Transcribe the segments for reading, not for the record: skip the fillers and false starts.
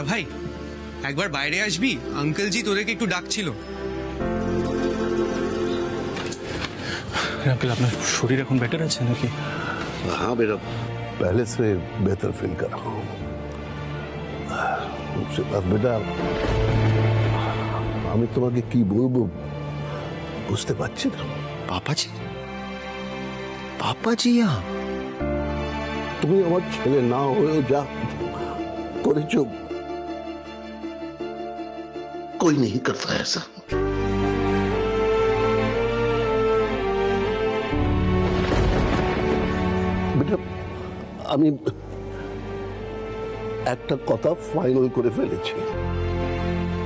ভাই একবার বাইরে আসবি, আঙ্কেল জি তোদেরকে একটু ডাকছিল। अंकल अपना शरीर এখন बेटर আছে নাকি? हाँ बेटा, पहले से बेहतर फील कर रहा हूँ। बेटा আমি তোমাকে কি বলবো বুঝতে পারছি না। পাপাজি, পাপাজি তুমি আমার ছেলে না হয়েও যা করেছো, कोई नहीं करता ऐसा। बेटा আমি একটা কথা ফাইনাল করে ফেলেছি।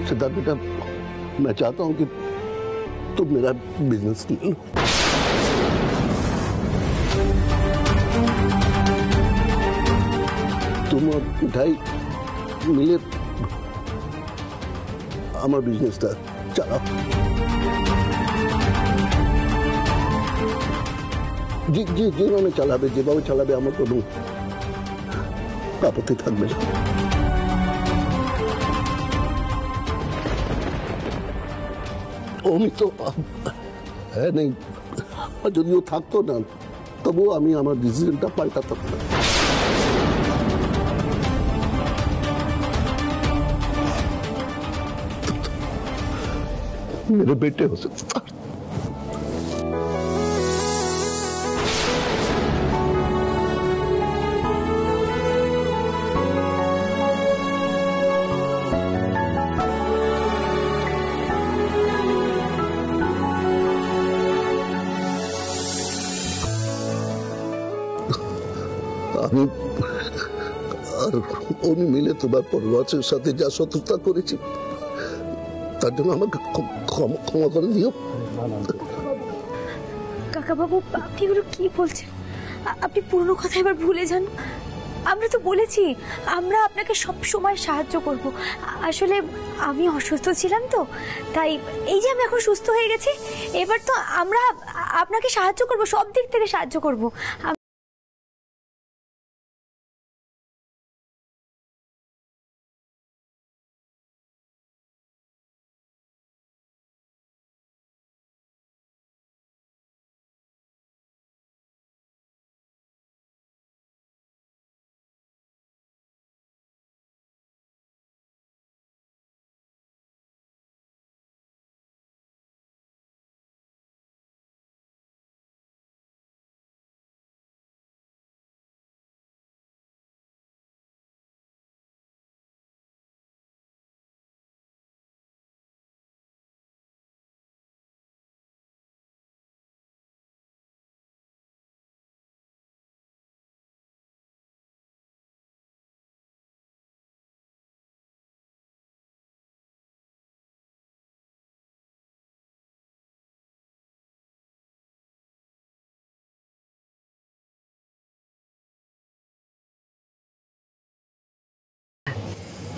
सिद्धार्थ बेटा, मैं चाहता हूं कि तुम मेरा बिजनेस ले लो। तुम और मिठाई मिले আমার বিজনেসটা চালাও। যেভাবে চালাবে আমার কোনো আপত্তি থাকবে না। অমিত হ্যাঁ নেই, যদিও থাকতো না তবুও আমি আমার ডিসিশনটা পাল্টাতাম না। मेरे बेटे हो सकता। আমি আর উনি মিলে তোমার পরিবারের সাথে যা শত্রুতা করেছি তার জন্য আমাকে ক্ষমা করে দিও। কাকা বাবু, আপনি এগুলো কি বলছেন? আপনি পুরনো কথা এবার ভুলে যান। আমরা তো বলেছি আমরা আপনাকে সব সময় সাহায্য করব। আসলে আমি অসুস্থ ছিলাম তো, তাই এই যে আমি এখন সুস্থ হয়ে গেছি, এবার তো আমরা আপনাকে সাহায্য করব, সব দিক থেকে সাহায্য করব।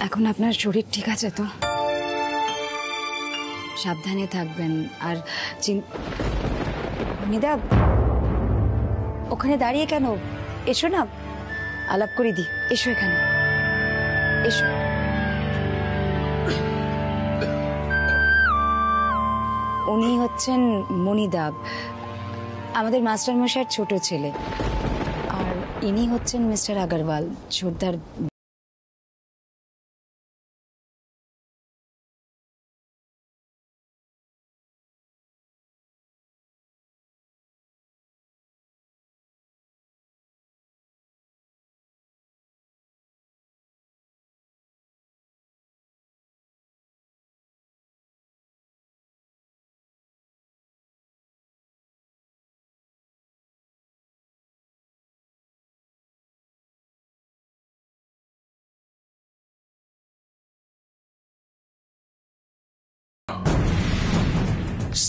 এখন আপনার শরীর ঠিক আছে তো? সাবধানে থাকবেন। আর মনিদা, ওখানে দাঁড়িয়ে কেন? এসো না, আলাপ করে দি। এসো এখানে, এসো। উনি হচ্ছেন মনিদা, আমাদের মাস্টার মশাইয়ের ছোট ছেলে। আর ইনি হচ্ছেন মিস্টার আগরওয়াল, ছোটদার।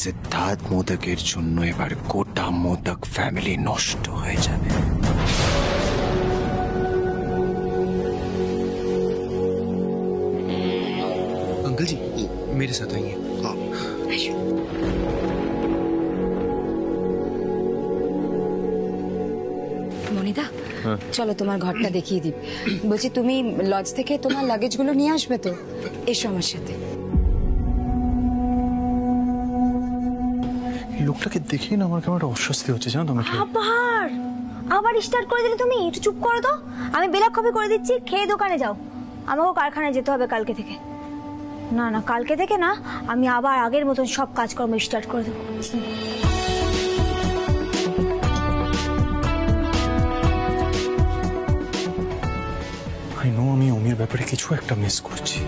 সিদ্ধার্থ মোদকের জন্য এবার গোটা মোদক ফ্যামিলি নষ্ট হয়ে যাবে। अंकल जी मेरे साथ आइए। মনিদা, চলো তোমার ঘরটা দেখিয়ে দিই। বলছি তুমি লজ থেকে তোমার লাগেজগুলো নিয়ে আসবে তো? এসো আমার সাথে। লোকটাকে দেখেই না আমার কেমন একটা অস্বস্তি হচ্ছে, জানো তুমি? আবার স্টার্ট করে দিলে তুমি। একটু চুপ করো তো, আমি বেলাক কফি করে দিচ্ছি, খেয়ে দোকানে যাও। আমাকেও কারখানায় যেতে হবে কালকে থেকে। না না, কালকে থেকে না, আমি আবার আগের মতন সব কাজকর্ম স্টার্ট করে দেবো। আই নো আমি অমির ব্যাপারে কিছু একটা মিস করছি,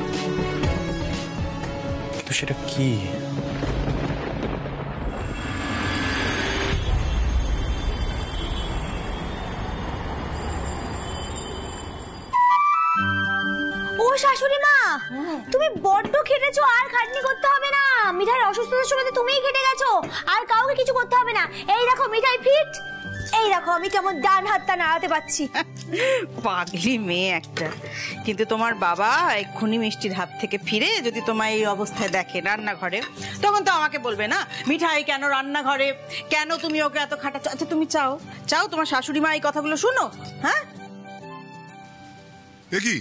কিন্তু সেটা কি? ও শাশুড়ি মা, তুমি বড্ড খেটেছো, আর খাটনি করতে হবে না। মিঠাইয়ের অসুস্থতার সময় তুমিই খেটে গেছো, আর কাউকে কিছু করতে হবে না। এই দেখো মিঠাই ফিট, এই দেখো আমি কেমন ডান হাতটা নাড়াতে পারছি। পাগলি মেয়ে একটা। কিন্তু তোমার বাবা এক্ষুনি মিষ্টির হাত থেকে ফিরে যদি তোমার এই অবস্থায় দেখে রান্নাঘরে, তখন তো আমাকে বলবে না মিঠাই কেন রান্নাঘরে, কেন তুমি ওকে এত খাটাচ্ছ। আচ্ছা তুমি চাও চাও তোমার শাশুড়ি মা এই কথাগুলো শুনো? হ্যাঁ, কি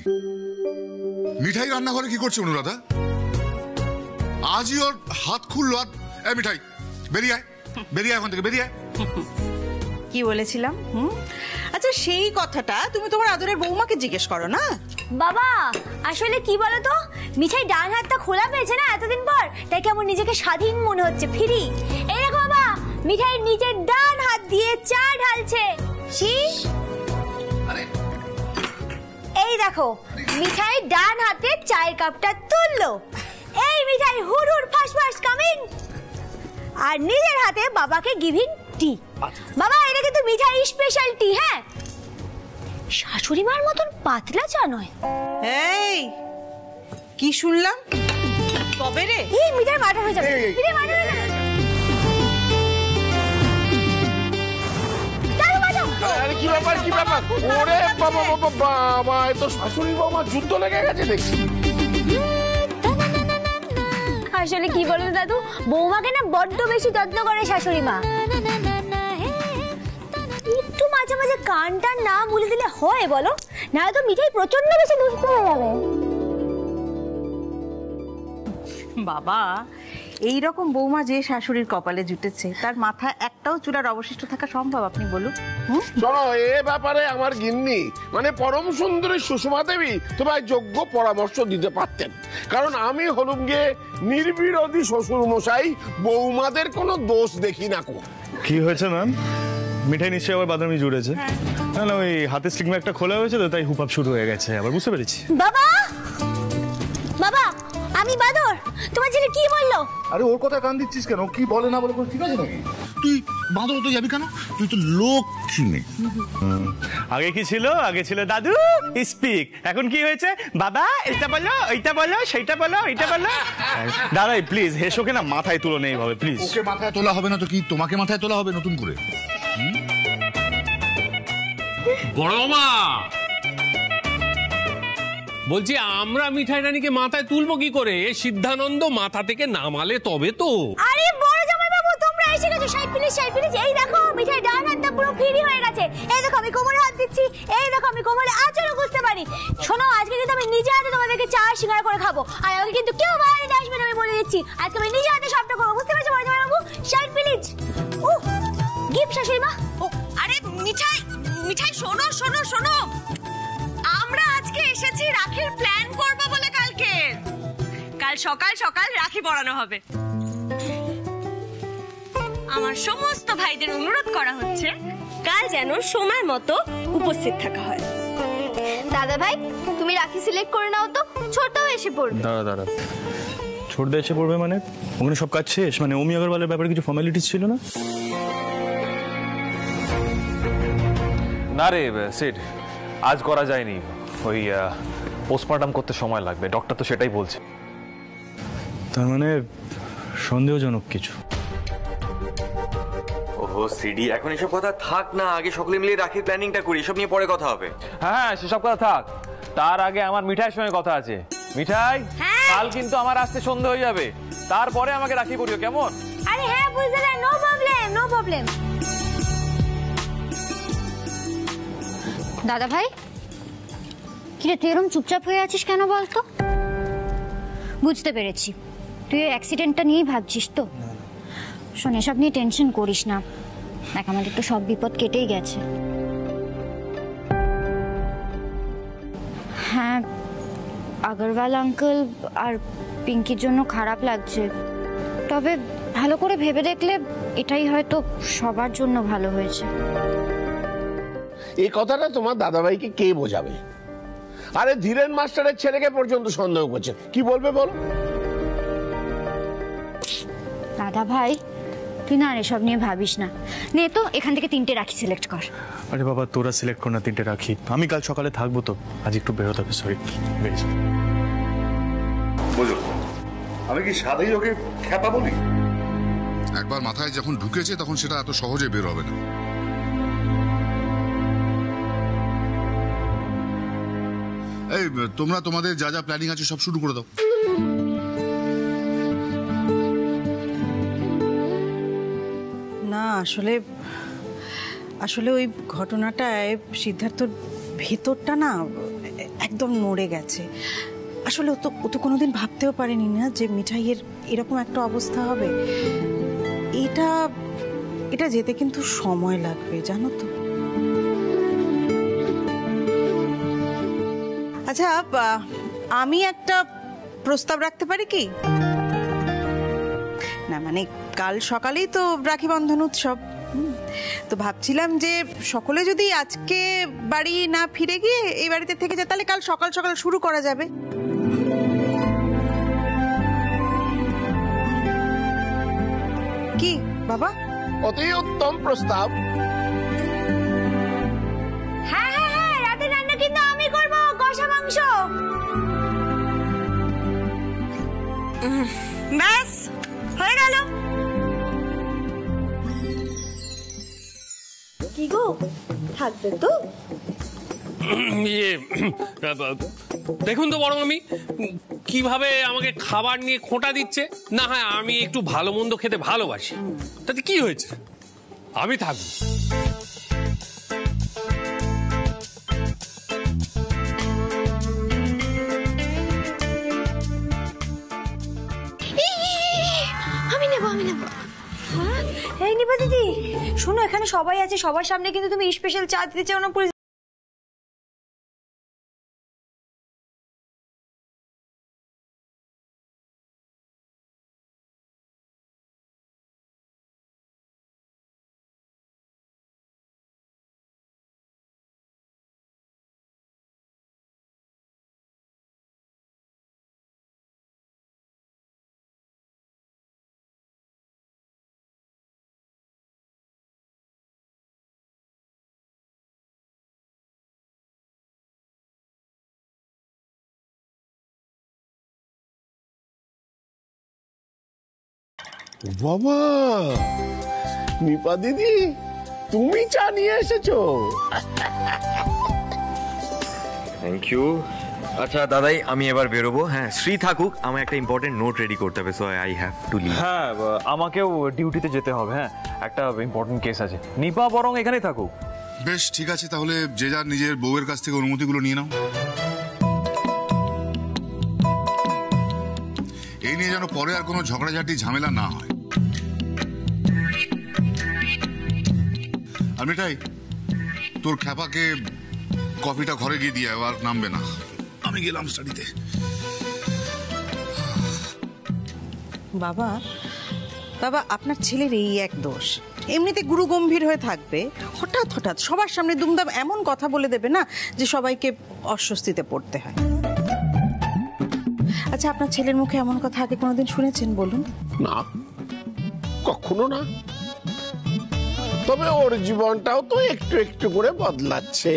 মিঠাই রান্নাঘরে কি করছে অনুরাধা? আজই ওর হাত খুললো। আর মিঠাই বেরিয়ে আয়, বেরিয়ে আয়, ওখান থেকে বেরিয়ে আয়। কি বলেছিলাম? আচ্ছা সেই কথাটা তুমি তোমার আদরের বৌমাকে জিজ্ঞেস করো না। বাবা আসলে কি বলো তো, মিঠাই ডান হাতটা খোলা পেয়েছে না এতদিন পর, তাই কেমন নিজেকে স্বাধীন মনে হচ্ছে, ফ্রি। এই দেখো বাবা, মিঠাই নিজের ডান হাত দিয়ে চা ঢালছে। এই দেখো মিঠাই ডান হাতে চায়ের কাপটা তুললো। এই মিঠাই হুড় হুড় ফাস ফাস কামিং, আর নিজের হাতে বাবাকে গিভিং টি। বাবা এটা কিন্তু মিঠাই স্পেশাল টি। হ্যাঁ, শাশুড়ি মার মতন পাতলা চা নয়। এই কি শুনলাম? তবে রে এই মিঠাই মার্ডার হয়ে যাবে, মিঠাই মার্ডার হয়ে যাবে। কি ব্যাপার কি ব্যাপার? ওরে বাবা বাবা বাবা, এ তো শাশুড়ি বৌমা যুদ্ধ লেগে গেছে দেখছি। আসলে কি বলতো দাদু, বৌমাকে না বড্ড বেশি যত্ন করে শাশুড়ি মা। একটু মাঝে মাঝে কানটা না মুলে দিলে হয় বলো, না তো মিঠাই প্রচন্ড বেশি দুষ্ট হয়ে যাবে। বাবা এইরকম বৌমা যে শাশুড়ির কপালে জুটেছে, তার মাথা একটাও চুলার অবশিষ্ট থাকা সম্ভব? আপনি বলুন। শোনো, এ ব্যাপারে আমার গিন্নি মানে পরম সুন্দরী সুষমা দেবী তোমায় যোগ্য পরামর্শ দিতে পারতেন। কারণ আমি হলুম গিয়ে নির্বিরোধী শ্বশুর মশাই, বৌমাদের কোনো দোষ দেখি না। কি হয়েছে ম্যাম? মিঠাই নিশ্চয়ই আবার বাদামি জুড়েছে। না না, ওই হাতে স্টিগমা একটা খোলা হয়েছে তো, তাই হুপআপ শুরু হয়ে গেছে আবার, বুঝতে পেরেছি। বাবা বাবা আমি বাদর, তোমার ছেলে কি বললো? আরে ওর কথা কান দিচ্ছিস কেন? কি বলে না বলে ঠিক আছে নাকি? তুই বাঁধো তো যাবি কেন? তুই তো লক্ষ্মী মেয়ে। আগে কি ছিল? আগে ছিল দাদু স্পিক, এখন কি হয়েছে? বাবা এটা বলো, ওইটা বলো, সেইটা বলো, এইটা বলো। দাঁড়াই প্লিজ, হেসোকে না মাথায় তুলো নেই ভাবে প্লিজ। ওকে মাথায় তোলা হবে না তো কি তোমাকে মাথায় তোলা হবে নতুন করে? বড় মামা বলছি, আমরা মিঠাই রানীকে মাথায় তুলবো কি করে? সিদ্ধানন্দ মাথা থেকে নামালে তবে তো। আরে বড় জামাই বাবু, তোমরা এসে গেছো। Side please, side please. এই দেখো মিঠাই ডান হাতটা পুরো ফ্রি হয়ে গেছে। এই দেখো আমি কোমরে হাত দিচ্ছি, এই দেখো আমি কোমরে আঁচলও বুঝতে পারি। শোনো, আজকে কিন্তু আমি নিজে হাতে তোমাদেরকে চা সিঙ্গারা করে খাবো, আর আমাকে কিন্তু কেউ বাইরে নিতে আসবে না, আমি বলে দিচ্ছি। আজকে আমি নিজে হাতে সবটা করবো, বুঝতে পেরেছো বড় জামাই বাবু? Side please. ও গিফট শাশুড়ি মা। আরে মিঠাই মিঠাই শোনো শোনো শোনো, আমরা আজকে এসেছি রাখির প্ল্যান করব বলে। কাল সকাল সকাল রাখি পরানো হবে। আমার সমস্ত ভাইদের অনুরোধ করা হচ্ছে কাল যেন সময় মতো উপস্থিত থাকা হয়। দাদা ভাই তুমি রাখি সিলেক্ট করে নাও তো, ছোটও এসে পড়বে। দাঁড়া দাঁড়া, ছোটদা এসে পড়বে মানে? ওখানে সব কাজ শেষ? মানে অমি আগরওয়ালের ব্যাপারে কিছু ফর্মালিটিস ছিল না? না রে সিড, আজ করা যায়নি। ওই পোস্টমর্টম করতে সময় লাগবে, ডক্টর তো সেটাই বলছে। তার মানে সন্দেহজনক কিছু। ওহো সিডি, এখন এসব কথা থাক না, আগে সকলে মিলে রাখির প্ল্যানিংটা করি, এসব নিয়ে পরে কথা হবে। হ্যাঁ সেসব কথা থাক, তার আগে আমার মিঠাইয়ের সঙ্গে কথা আছে। মিঠাই, কাল কিন্তু আমার আসতে সন্ধ্যা হয়ে যাবে, তারপরে আমাকে রাখি পড়িও, কেমন? আরে হ্যাঁ বুঝলে, নো প্রবলেম নো প্রবলেম। দাদা ভাই, কিরে তুই এরকম চুপচাপ হয়ে আছিস কেন বলতো? বুঝতে পেরেছি, তুই ওই অ্যাক্সিডেন্টটা নিয়েই ভাবছিস তো। শোন, এসব নিয়ে টেনশন করিস না, দেখ আমাদের তো সব বিপদ কেটেই গেছে। হ্যাঁ, আগরওয়াল আঙ্কেল আর পিঙ্কির জন্য খারাপ লাগছে, তবে ভালো করে ভেবে দেখলে এটাই হয়তো সবার জন্য ভালো হয়েছে। এই কথাটা তোমার দাদাভাইকে কে বোঝাবে? আরে ধীরেন মাস্টারের ছেলেকে পর্যন্ত সন্দেহ করছে, কি বলবে বলো? দাদা ভাই, তুই না এসব নিয়ে ভাবিস না। নে তো এখান থেকে 3টে রাখি সিলেক্ট কর। আরে বাবা, তোরা সিলেক্ট কর না 3টে রাখি। আমি কাল সকালে থাকবো তো, আজ একটু বেরোতে হবে। সরি। বুঝো, আমি কি সাদাই ওকে খ্যাপা বলি? একবার মাথায় যখন ঢুকেছে তখন সেটা এত সহজে বের হবে না। এই তোমরা তোমাদের যা যা প্ল্যানিং আছে সব শুরু করে দাও। না, আসলে ওই ঘটনাটায় সিদ্ধার্থর ভেতরটা না একদম নড়ে গেছে। আসলে ও তো কোনোদিন ভাবতেও পারেনি না যে মিঠাইয়ের এরকম একটা অবস্থা হবে। এটা যেতে কিন্তু সময় লাগবে, জানো তো। আচ্ছা, আমি একটা প্রস্তাব রাখতে পারি কি? না মানে কাল সকালেই তো রাখি বন্ধন উৎসব, তো ভাবছিলাম যে সকলে যদি আজকে বাড়ি না ফিরে গিয়ে এই বাড়িতে থেকে যায়, তাহলে কাল সকাল সকাল শুরু করা যাবে। কি বাবা? অতি উত্তম প্রস্তাব। হ্যাঁ হ্যাঁ হ্যাঁ, রাতে রান্না কিন্তু আমি করব, কষা মাংস। ব্যাস হয়ে গেল। কি গো, থাকবে তো? দেখুন তো বরং আমি কিভাবে আমাকে খাবার নিয়ে খোঁটা দিচ্ছে। না হ্যাঁ, আমি একটু ভালো মন্দ খেতে ভালোবাসি, তাতে কি হয়েছে, আমি থাকবো। আমি নেব। এই নিবা দিদি, শোনো, এখানে সবাই আছে, সবার সামনে কিন্তু তুমি স্পেশাল চা দিতে চাও না। বাবা, নিপা দিদি তুমি চা নিয়ে এসেছো? Thank you. আচ্ছা দাদাই, আমি এবার বেরোবো। হ্যাঁ, শ্রী থাকুক, আমার একটা ইম্পর্টেন্ট নোট রেডি করতে হবে, so I have to leave. হ্যাঁ, আমাকেও ডিউটিতে যেতে হবে। হ্যাঁ, একটা ইম্পর্টেন্ট কেস আছে। নিপা বরং এখানেই থাকুক। বেশ, ঠিক আছে, তাহলে যে যার নিজের বউয়ের কাছ থেকে অনুমতিগুলো নিয়ে নাও। এই নিয়ে যেন পরে আর কোনো ঝগড়াঝাটি ঝামেলা না হয়। আর মিঠাই, তোর খ্যাপাকে কফিটা ঘরে গিয়ে দিয়ে আর নামবে না। আমি গেলাম স্টাডিতে। বাবা, আপনার ছেলের এই এক দোষ, এমনিতে গুরু গম্ভীর হয়ে থাকবে, হঠাৎ সবার সামনে দুমদাম এমন কথা বলে দেবে না যে সবাইকে অস্বস্তিতে পড়তে হয়। আচ্ছা, আপনার ছেলের মুখে এমন কথা আগে কোনোদিন শুনেছেন বলুন? না, কখনো না। তবে ওর জীবনটাও তো একটু একটু করে বদলাচ্ছে।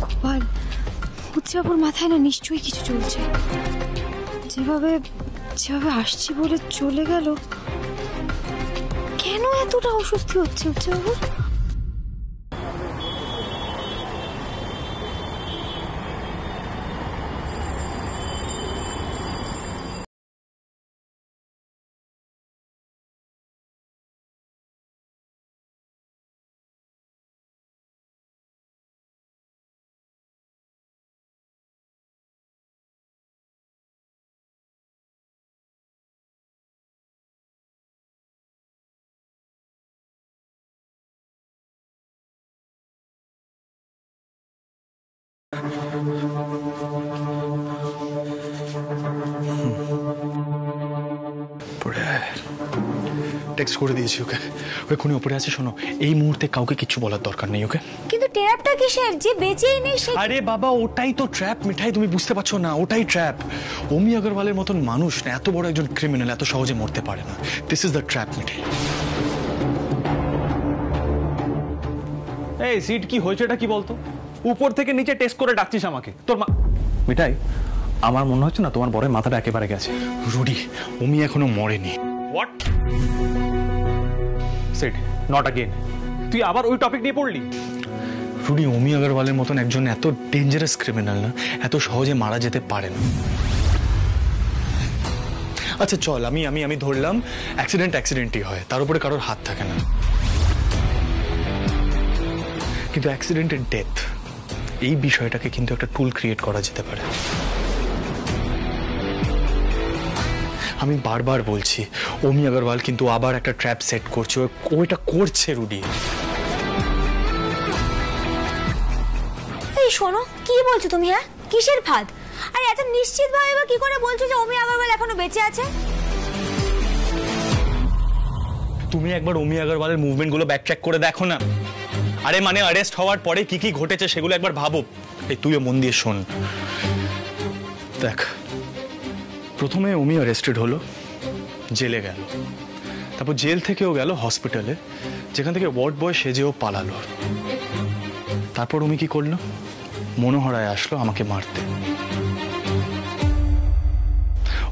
গোপাল, উৎসবর মাথায় না নিশ্চয়ই কিছু চলছে। যেভাবে আসছি বলে চলে গেল, কেন এতটা অস্বস্তি হচ্ছে উৎসবর? টেক্সট করে দিয়েছি ওকে, ওই খুনি উপরে আছে। শোনো, এই মুহূর্তে কাউকে কিছু বলার দরকার নেই, ওকে? কিন্তু ট্র্যাপটা কিসের? যে বেঁচেই নেই সে। আরে বাবা, ওটাই তো ট্র্যাপ মিঠাই, তুমি বুঝতে পারছো না? ওটাই ট্র্যাপ। অমি আগরওয়ালের মতন মানুষ না, এত বড় একজন ক্রিমিনাল এত সহজে মরতে পারে না। দিস ইজ দ্য ট্র্যাপ মিঠাই। এই সিট, কি হয়েছে এটা কি বলতো? উপর থেকে নিচে টেস্ট করে ডাকছিস আমাকে। তোর মিঠাই, আমার মনে হচ্ছে না তোমার বরের মাথাটা একেবারে গেছে। রুডি, অমি এখনো মরেনি। হোয়াট? Shit, not again. তুই আবার ওই টপিক নিয়ে পড়লি? রুডি, অমি আগরওয়ালের মতন একজন এত ডেঞ্জারাস ক্রিমিনাল না এত সহজে মারা যেতে পারে না। আচ্ছা চল, আমি আমি আমি ধরলাম অ্যাক্সিডেন্টই হয়, তার উপরে কারোর হাত থাকে না। কিন্তু অ্যাক্সিডেন্টের ডেথ, এই বিষয়টাকে কিন্তু একটা টুল ক্রিয়েট করা যেতে পারে। আমি বারবার বলছি, অমি আগরওয়াল কিন্তু আবার একটা ট্র্যাপ সেট করছে, ও এটা করছে রুডি। এই শোনো, কি বলছো তুমি? হ্যাঁ, কিসের ফাঁদ? আর এত নিশ্চিত ভাবে কি করে বলছো যে অমি আগরওয়াল এখনো বেঁচে আছে? তুমি একবার অমি আগরওয়ালের মুভমেন্ট গুলো ব্যাকট্র্যাক করে দেখো না। আরে মানে অ্যারেস্ট হওয়ার পরে কি কি ঘটেছে সেগুলো একবার ভাবো। এই তুইও মন দিয়ে শোন। দেখ, প্রথমে অমি অ্যারেস্টেড হলো, জেলে গেল, তারপর জেল থেকেও গেল হসপিটালে, যেখান থেকে ওয়ার্ড বয় সেজেও পালালো। তারপর অমি কি করলো? মনোহরায় আসলো আমাকে মারতে।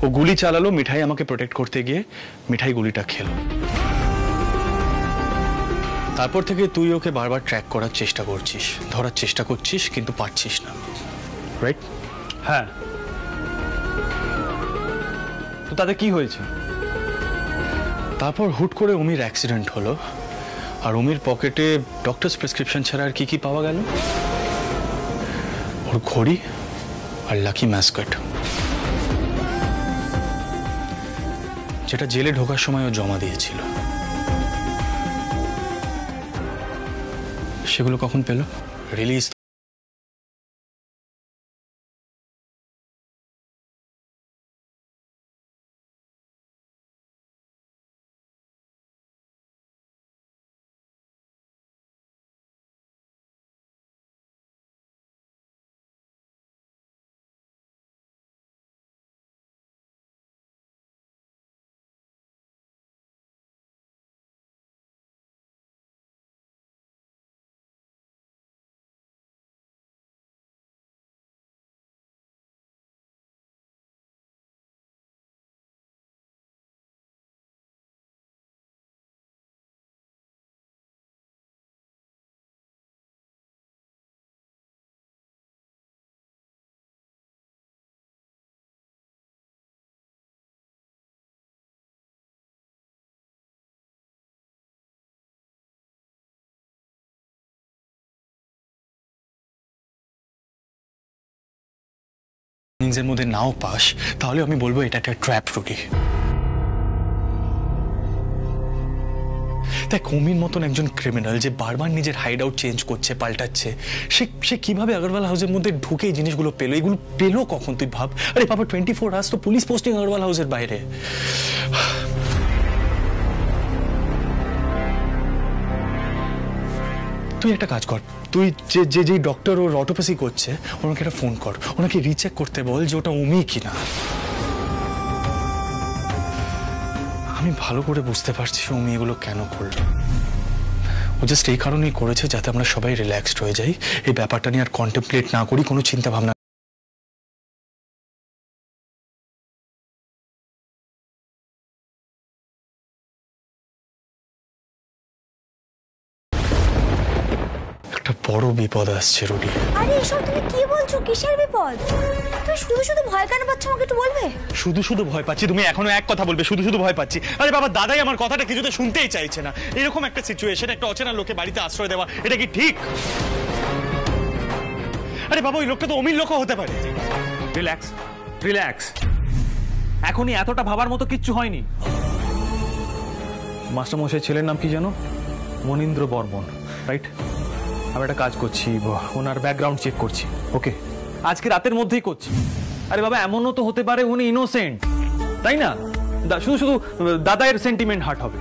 ও গুলি চালালো, মিঠাই আমাকে প্রোটেক্ট করতে গিয়ে মিঠাই গুলিটা খেলো। তারপর থেকে তুই ওকে বারবার ট্র্যাক করার চেষ্টা করছিস, ধরার চেষ্টা করছিস, কিন্তু পারছিস না, রাইট? হ্যাঁ। তো তাতে কি হয়েছে? তারপর হুট করে অমির অ্যাক্সিডেন্ট হলো, আর অমির পকেটে ডক্টরস প্রেসক্রিপশন ছাড়া আর কি কি পাওয়া গেল? ওর ঘড়ি আর লাকি ম্যাসকট, যেটা জেলে ঢোকার সময় ও জমা দিয়েছিল। সেগুলো কখন পেল? রিলিজ এর মধ্যে নাও পাস, তাহলে আমি বলবো এটা একটা ট্র্যাপ রুটি। দেখ, অমির মতন একজন ক্রিমিনাল যে বারবার নিজের হাইড আউট চেঞ্জ করছে, পাল্টাচ্ছে, সে কিভাবে আগরওয়াল হাউসের মধ্যে ঢুকে এই জিনিসগুলো পেলো? এগুলো পেলো কখন তুই ভাব। আরে বাবা, 24 আওয়ার্স তো পুলিশ পোস্টিং আগরওয়াল হাউসের বাইরে। তুই একটা কাজ কর, তুই যে ডক্টর ওর অটোপ্সি করছে ওনাকে একটা ফোন কর, ওনাকে রিচেক করতে বল যে ওটা অমি কিনা। আমি ভালো করে বুঝতে পারছি অমি এগুলো কেন করলো। ও জাস্ট এই কারণেই করেছে যাতে আমরা সবাই রিল্যাক্সড হয়ে যাই, এই ব্যাপারটা নিয়ে আর কন্টেমপ্লেট না করি, কোনো চিন্তা ভাবনা। একটা বড় বিপদ আসছে রুডি। আরে এসব তুমি কি বলছো? কিসের বিপদ? তুমি শুধু শুধু ভয় কেন পাচ্ছ? আমাকে একটু বলবে? শুধু শুধু ভয় পাচ্ছি? তুমি এখনো এক কথা বলবে, শুধু শুধু ভয় পাচ্ছি? আরে বাবা, দাদাই আমার কথাটা কিছুতে শুনতেই চাইছে না। এরকম একটা সিচুয়েশন, একটা অচেনা লোকে বাড়িতে আশ্রয় দেওয়া, এটা কি ঠিক? আরে বাবা, ওই লোকটা তো অমির লোকও হতে পারে। Relax, relax. এখনই এতটা ভাবার মতো কিচ্ছু হয়নি। মাস্টারমশাই ছেলের নাম কি জানো? মনীন্দ্র বর্মন, রাইট? আমি একটা কাজ করছি, ওনার ব্যাকগ্রাউন্ড চেক করছি। ওকে, আজকে রাতের মধ্যেই করছি। আরে বাবা, এমনও তো হতে পারে উনি ইনোসেন্ট, তাই না? শুধু শুধু দাদায়ের সেন্টিমেন্ট হার্ট হবে।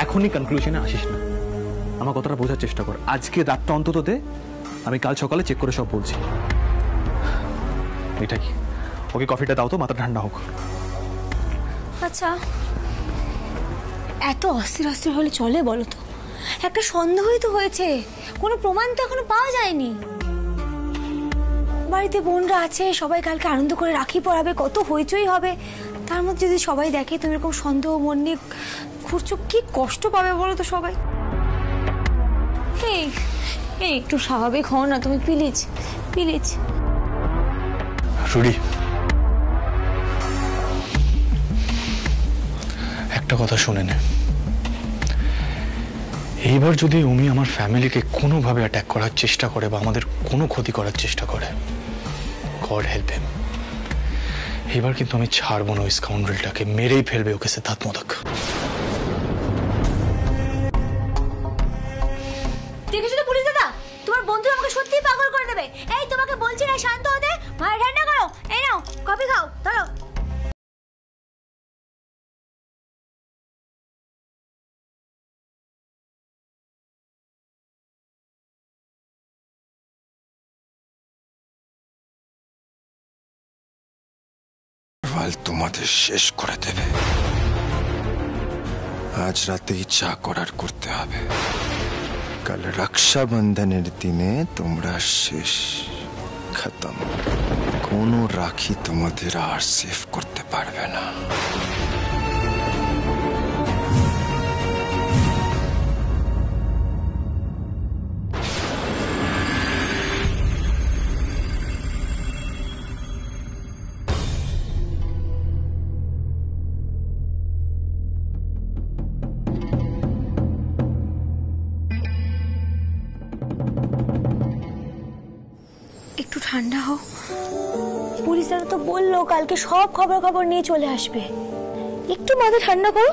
এখনই কনক্লুশনে আসিস না, আমার কথাটা বোঝার চেষ্টা কর। আজকে রাতটা অন্তত দে, আমি কাল সকালে চেক করে সব বলছি। এটা কি, ওকে কফিটা দাও তো, মাথা ঠান্ডা হোক। আচ্ছা, এত অস্থির অস্থির হলে চলে বলো তো? একটা সন্দেহই তো হয়েছে, কোনো প্রমাণ তো এখনো পাওয়া যায়নি। বাড়িতে বোনরা আছে, সবাই কালকে আনন্দ করে রাখি পরাবে, কত হইচই হবে। তার মধ্যে যদি সবাই দেখে তুমি এরকম সন্দেহ মন নিয়ে ঘুরছো, কি কষ্ট পাবে বলো তো সবাই। এই একটু স্বাভাবিক হও না তুমি, প্লিজ প্লিজ। রুডি, একটা কথা শুনে নে, এইবার যদি উমি আমার ফ্যামিলিকে কোনোভাবে অ্যাটাক করার চেষ্টা করে বা আমাদের কোনো ক্ষতি করার চেষ্টা করে, গড হেল্প হিম, এইবার কিন্তু আমি ছাড়বো না। ওই স্কাউন্ডারটাকে মেরেই ফেলবে ওকে সিদ্ধার্থ মোদক। দেখেছো তো পুলিশ দাদা, তোমার বন্ধু আমাকে সত্যিই পাগল করে দেবে। এই তোমাকে বলছি না শান্ত হতে, মাথা ঠান্ডা করো। এই নাও কফি খাও, ধরো। তোমাদের শেষ করে দেবে। আজ রাতেই যা করার করতে হবে। কাল রক্ষাবন্ধনের দিনে তোমরা শেষ, খতম। কোনো রাখি তোমাদের আর সেভ করতে পারবে না। একটু ঠান্ডা হও। পুলিশরা তো বললো কালকে সব খবর নিয়ে চলে আসবে। একটু মাথা ঠান্ডা করো।